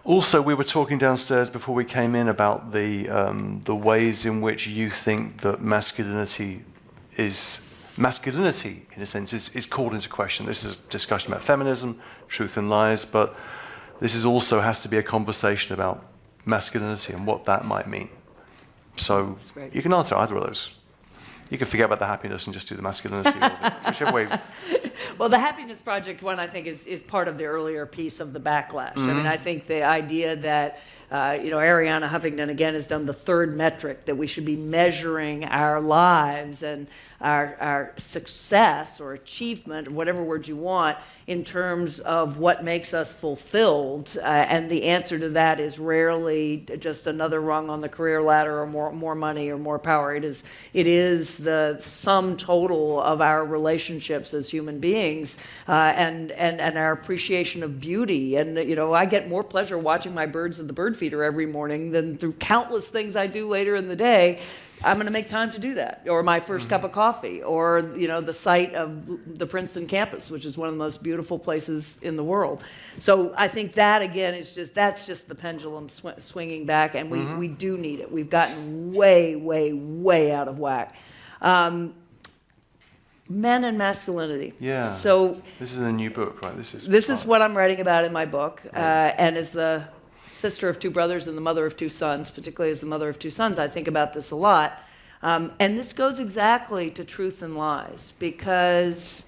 Also, we were talking downstairs before we came in about the ways in which you think that masculinity, in a sense, is called into question. This is a discussion about feminism, truth and lies, but this is also has to be a conversation about masculinity and what that might mean. So you can answer either of those. You can forget about the happiness and just do the masculinity, whichever way. Well, the Happiness Project one, I think, is part of the earlier piece of the backlash. I mean, I think the idea that, Arianna Huffington, again, has done the third metric, that we should be measuring our lives and our success or achievement, or whatever word you want, in terms of what makes us fulfilled. And the answer to that is rarely just another rung on the career ladder, or more money or more power. It is the sum total of our relationships as human beings, and our appreciation of beauty. And I get more pleasure watching my birds at the bird feeder every morning than through countless things I do later in the day. I'm going to make time to do that, or my first cup of coffee, or the site of the Princeton campus, which is one of the most beautiful places in the world. So I think that, again, that's just the pendulum swinging back, and we do need it. We've gotten way, way, way out of whack. Men and masculinity. Yeah. So this is a new book, right? This is what I'm writing about in my book, and as the sister of two brothers and the mother of two sons, particularly as the mother of two sons, I think about this a lot. And this goes exactly to truth and lies, because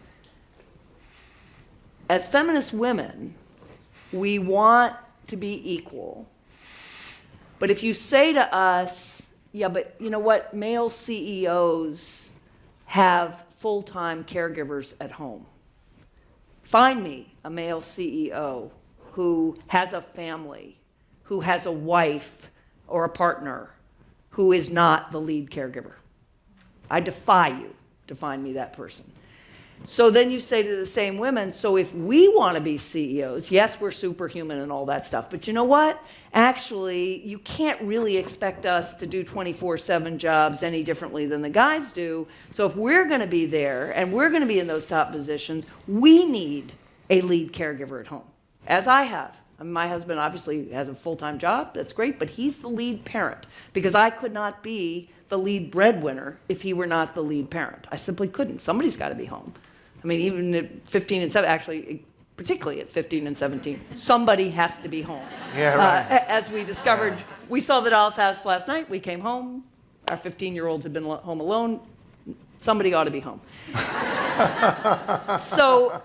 as feminist women, we want to be equal. But if you say to us, yeah, but you know what, male CEOs have full-time caregivers at home. Find me a male CEO who has a family, who has a wife or a partner who is not the lead caregiver. I defy you to find me that person. So then you say to the same women, so if we want to be CEOs, yes, we're superhuman and all that stuff, but you know what? Actually, you can't really expect us to do 24/7 jobs any differently than the guys do. So if we're going to be there and we're going to be in those top positions, we need a lead caregiver at home, as I have. My husband obviously has a full-time job, that's great, but he's the lead parent, because I could not be the lead breadwinner if he were not the lead parent. I simply couldn't. Somebody's got to be home. I mean, even at 15 and 7, actually, particularly at 15 and 17, somebody has to be home. Yeah, right. As we discovered, we saw The Doll's House last night, we came home, our 15-year-old had been home alone, somebody ought to be home. So,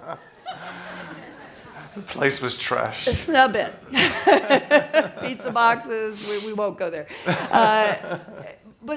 the place was trash. A bit. Pizza boxes, we won't go there.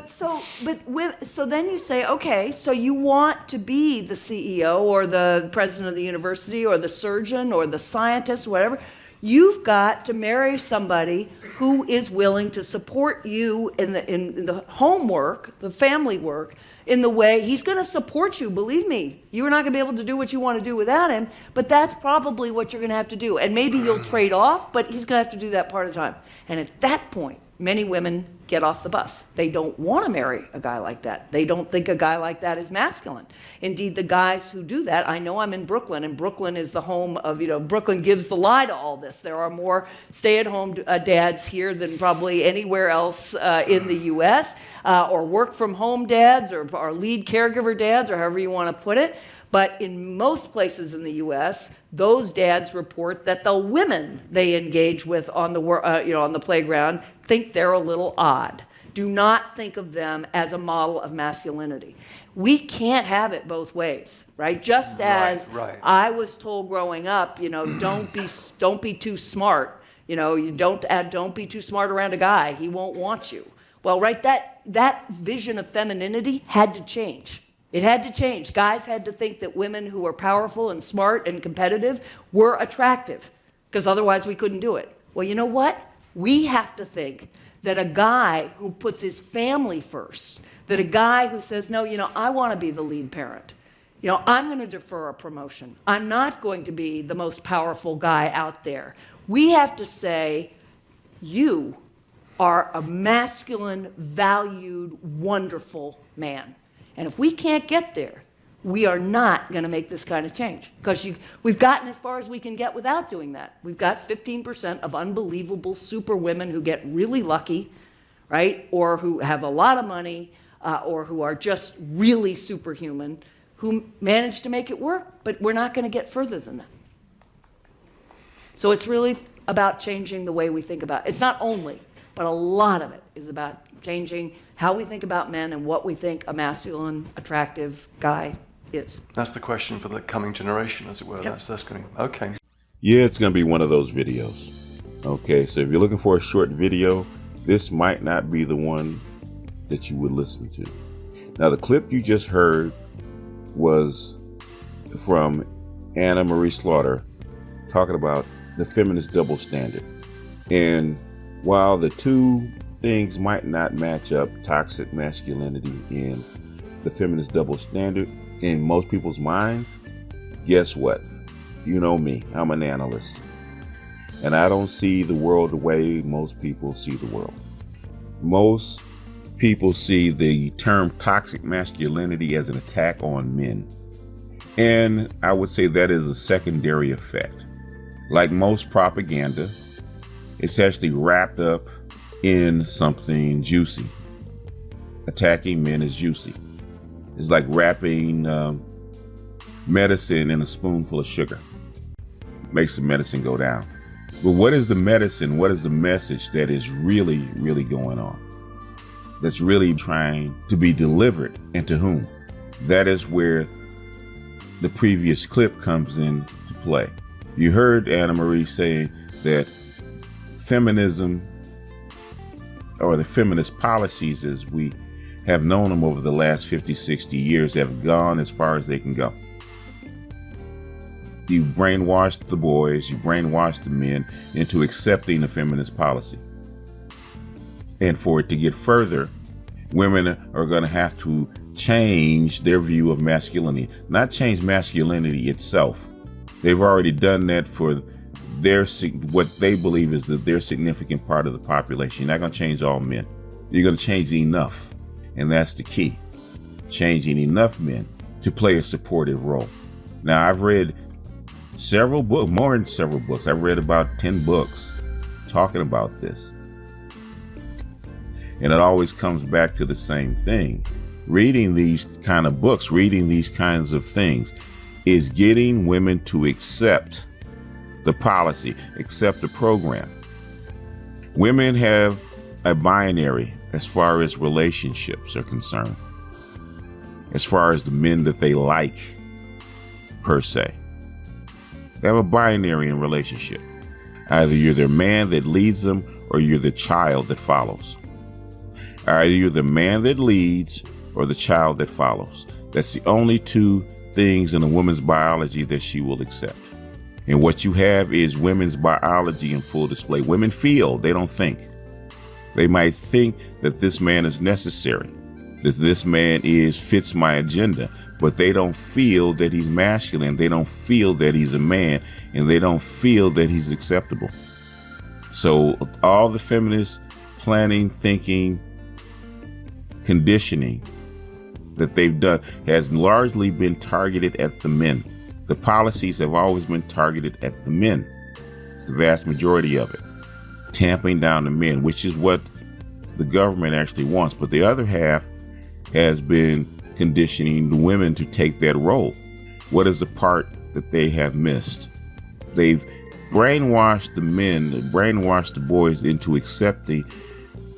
So then you say, okay, so you want to be the CEO or the president of the university or the surgeon or the scientist, whatever. You've got to marry somebody who is willing to support you in the homework, the family work, in the way he's going to support you. Believe me, you're not going to be able to do what you want to do without him, but that's probably what you're going to have to do. And maybe you'll trade off, but he's going to have to do that part of the time. And at that point, many women get off the bus. They don't want to marry a guy like that. They don't think a guy like that is masculine. Indeed, the guys who do that, I know I'm in Brooklyn, and Brooklyn is the home of, Brooklyn gives the lie to all this. There are more stay-at-home dads here than probably anywhere else in the U.S., or work-from-home dads, or lead caregiver dads, or however you want to put it. But in most places in the U.S., those dads report that the women they engage with on the playground think they're a little odd. Do not think of them as a model of masculinity. We can't have it both ways, right? Just as I was told growing up, don't be too smart. Don't be too smart around a guy. He won't want you. Well, right, that vision of femininity had to change. It had to change. Guys had to think that women who were powerful and smart and competitive were attractive, because otherwise we couldn't do it. Well, you know what? We have to think that a guy who puts his family first, that a guy who says, no, I want to be the lead parent. I'm going to defer a promotion. I'm not going to be the most powerful guy out there. We have to say, you are a masculine, valued, wonderful man. And if we can't get there, we are not going to make this kind of change because we've gotten as far as we can get without doing that. We've got 15% of unbelievable super women who get really lucky, right? Or who have a lot of money, or who are just really superhuman, who manage to make it work, but we're not going to get further than that. So it's really about changing the way we think about it. It's not only, but a lot of it is about changing how we think about men and what we think a masculine, attractive guy is. That's the question for the coming generation, as it were. Yep. That's going to, okay. Yeah, it's going to be one of those videos. Okay, so if you're looking for a short video, this might not be the one that you would listen to. Now, the clip you just heard was from Anna Marie Slaughter talking about the feminist double standard. And while the two things might not match up, toxic masculinity and the feminist double standard, in most people's minds, guess what? You know me, I'm an analyst. And I don't see the world the way most people see the world. Most people see the term toxic masculinity as an attack on men. And I would say that is a secondary effect. Like most propaganda, it's actually wrapped up in something juicy. Attacking men is juicy. It's like wrapping medicine in a spoonful of sugar. Makes the medicine go down. But what is the medicine? What is the message that is really, really going on? That's really trying to be delivered, and to whom? That is where the previous clip comes into play. You heard Anna Marie saying that feminism, or the feminist policies as we have known them over the last 50, 60 years, have gone as far as they can go. You've brainwashed the boys, you brainwashed the men into accepting the feminist policy. And for it to get further, women are going to have to change their view of masculinity, not change masculinity itself. They've already done that for what they believe is their significant part of the population. You're not going to change all men. You're going to change enough. And that's the key. Changing enough men to play a supportive role. Now, I've read several books, more than several books. I've read about 10 books talking about this. And it always comes back to the same thing. Reading these kind of books, reading these kinds of things is getting women to accept the policy, accept the program. Women have a binary as far as relationships are concerned, as far as the men that they like, per se. They have a binary in relationship. Either you're the man that leads them or you're the child that follows. Either you're the man that leads or the child that follows. That's the only two things in a woman's biology that she will accept. And what you have is women's biology in full display. Women feel, they don't think. They might think that this man is necessary, that this man fits my agenda, but they don't feel that he's masculine. They don't feel that he's a man, and they don't feel that he's acceptable. So all the feminist planning, thinking, conditioning that they've done has largely been targeted at the men. The policies have always been targeted at the men, the vast majority of it. Tamping down the men, which is what the government actually wants. But the other half has been conditioning the women to take that role. What is the part that they have missed? They've brainwashed the men, brainwashed the boys into accepting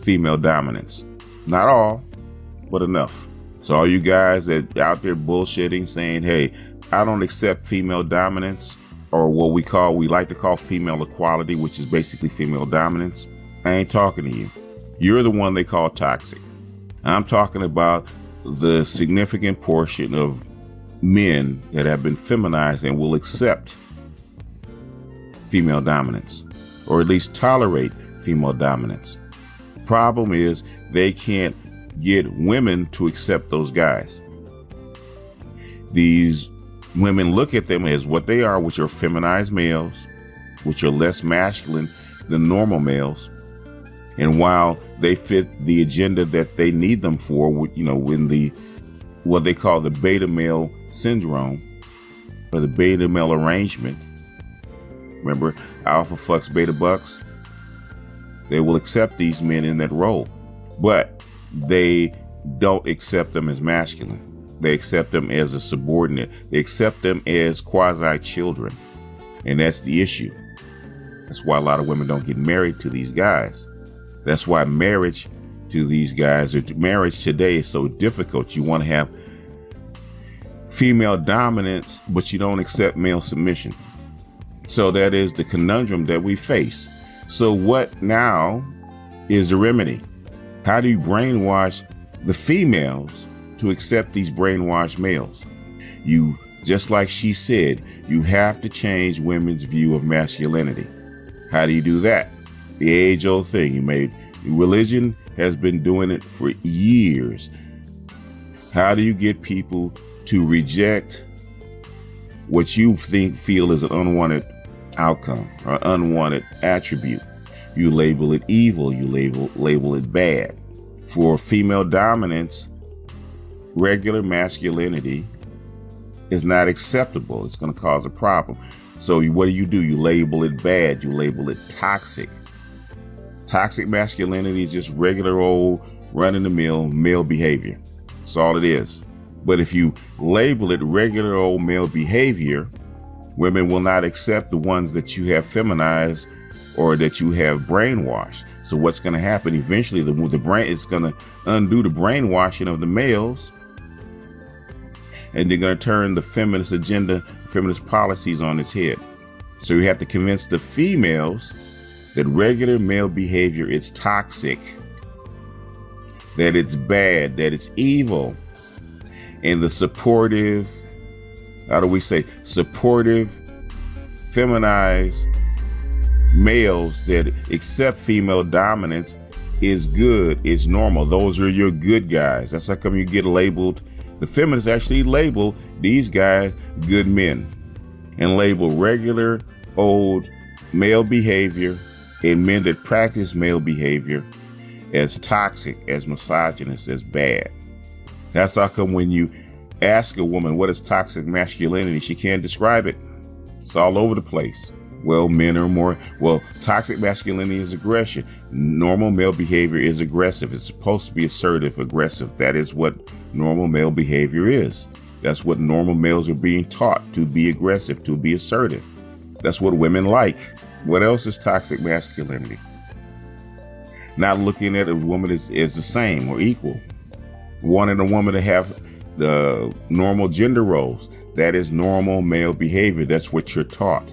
female dominance. Not all, but enough. So all you guys that out there bullshitting, saying, hey, I don't accept female dominance, or what we like to call female equality, which is basically female dominance. I ain't talking to you. You're the one they call toxic. I'm talking about the significant portion of men that have been feminized and will accept female dominance, or at least tolerate female dominance. Problem is they can't get women to accept those guys. These women look at them as what they are, which are feminized males, which are less masculine than normal males. And while they fit the agenda that they need them for, you know, when the what they call the beta male syndrome or the beta male arrangement. Remember, alpha fucks beta bucks? They will accept these men in that role, but they don't accept them as masculine. They accept them as a subordinate. They accept them as quasi-children. And that's the issue. That's why a lot of women don't get married to these guys. That's why marriage to these guys, or marriage today, is so difficult. You want to have female dominance, but you don't accept male submission. So that is the conundrum that we face. So what now is the remedy? How do you brainwash the females to accept these brainwashed males? You, just like she said, you have to change women's view of masculinity. How do you do that? The age-old thing. Religion has been doing it for years. How do you get people to reject what you feel is an unwanted outcome or unwanted attribute? You label it evil. You label it bad. For female dominance, regular masculinity is not acceptable. It's going to cause a problem. So what do? You label it bad. You label it toxic. Toxic masculinity is just regular old run-of-the-mill male behavior. That's all it is. But if you label it regular old male behavior, women will not accept the ones that you have feminized or that you have brainwashed. So what's going to happen eventually? The brain is going to undo the brainwashing of the males, and they're going to turn the feminist agenda, feminist policies on its head. So you have to convince the females that regular male behavior is toxic, that it's bad, that it's evil, and the supportive, supportive, feminized males that accept female dominance is good, is normal. Those are your good guys. That's how come you get labeled. The feminists actually label these guys good men and label regular old male behavior and men that practice male behavior as toxic, as misogynist, as bad. That's how come when you ask a woman what is toxic masculinity, she can't describe it. It's all over the place. Well, men are more, toxic masculinity is aggression. Normal male behavior is aggressive. It's supposed to be assertive, aggressive. That is what normal male behavior is. That's what normal males are being taught, to be aggressive, to be assertive. That's what women like. What else is toxic masculinity? Not looking at a woman as the same or equal. Wanting a woman to have the normal gender roles. That is normal male behavior. That's what you're taught.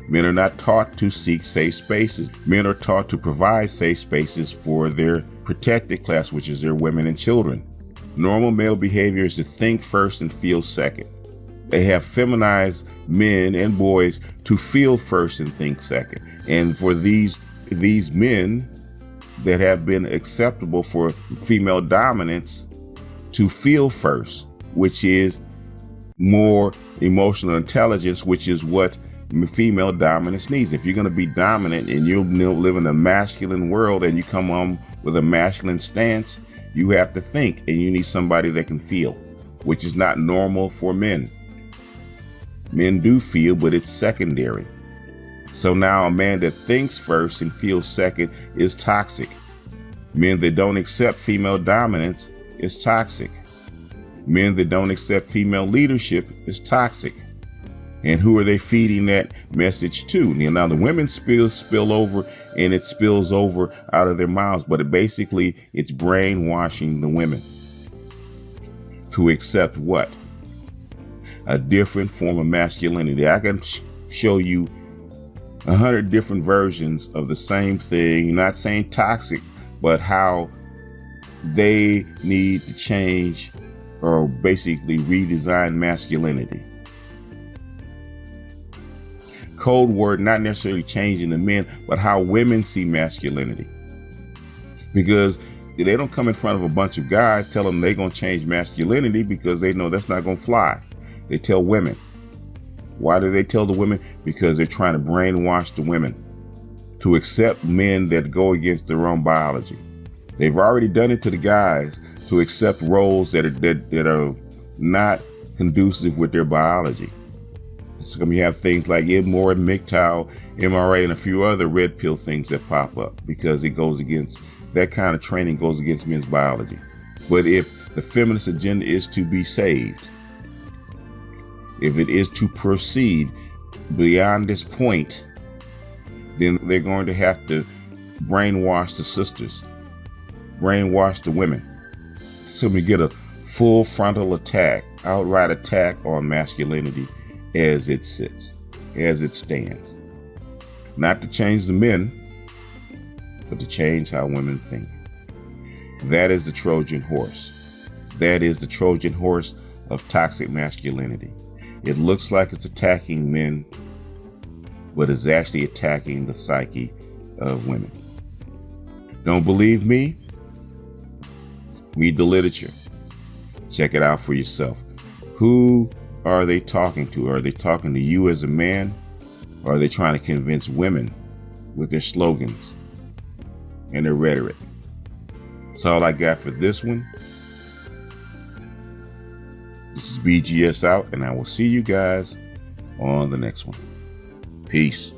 Men are not taught to seek safe spaces. Men are taught to provide safe spaces for their protected class, which is their women and children. Normal male behavior is to think first and feel second. They have feminized men and boys to feel first and think second. And for these men that have been acceptable for female dominance to feel first, which is more emotional intelligence, which is what female dominance needs. If you're going to be dominant and you live in a masculine world and you come on with a masculine stance, you have to think, and you need somebody that can feel, which is not normal for men. Men do feel, but it's secondary. So now a man that thinks first and feels second is toxic. Men that don't accept female dominance is toxic. Men that don't accept female leadership is toxic. And who are they feeding that message to? Now the women spill over, and it spills over out of their mouths, but it's brainwashing the women to accept what? A different form of masculinity. I can show you 100 different versions of the same thing, not saying toxic, but how they need to change or basically redesign masculinity. Code word, not necessarily changing the men, but how women see masculinity. Because they don't come in front of a bunch of guys, tell them they're going to change masculinity, because they know that's not going to fly. They tell women. Why do they tell the women? Because they're trying to brainwash the women to accept men that go against their own biology. They've already done it to the guys, to accept roles that are not conducive with their biology. So you have things like IBMOR, MGTOW, MRA, and a few other red pill things that pop up because it goes against, that kind of training goes against men's biology. But if the feminist agenda is to be saved, if it is to proceed beyond this point, then they're going to have to brainwash the sisters, brainwash the women. So we get a full frontal attack, outright attack on masculinity as it sits, as it stands. Not to change the men, but to change how women think. That is the Trojan horse. That is the Trojan horse of toxic masculinity. It looks like it's attacking men, but it's actually attacking the psyche of women. Don't believe me? Read the literature. Check it out for yourself. Who are they talking to? Are they talking to you as a man? Or are they trying to convince women with their slogans and their rhetoric? That's all I got for this one. This is BGS out, and I will see you guys on the next one. Peace.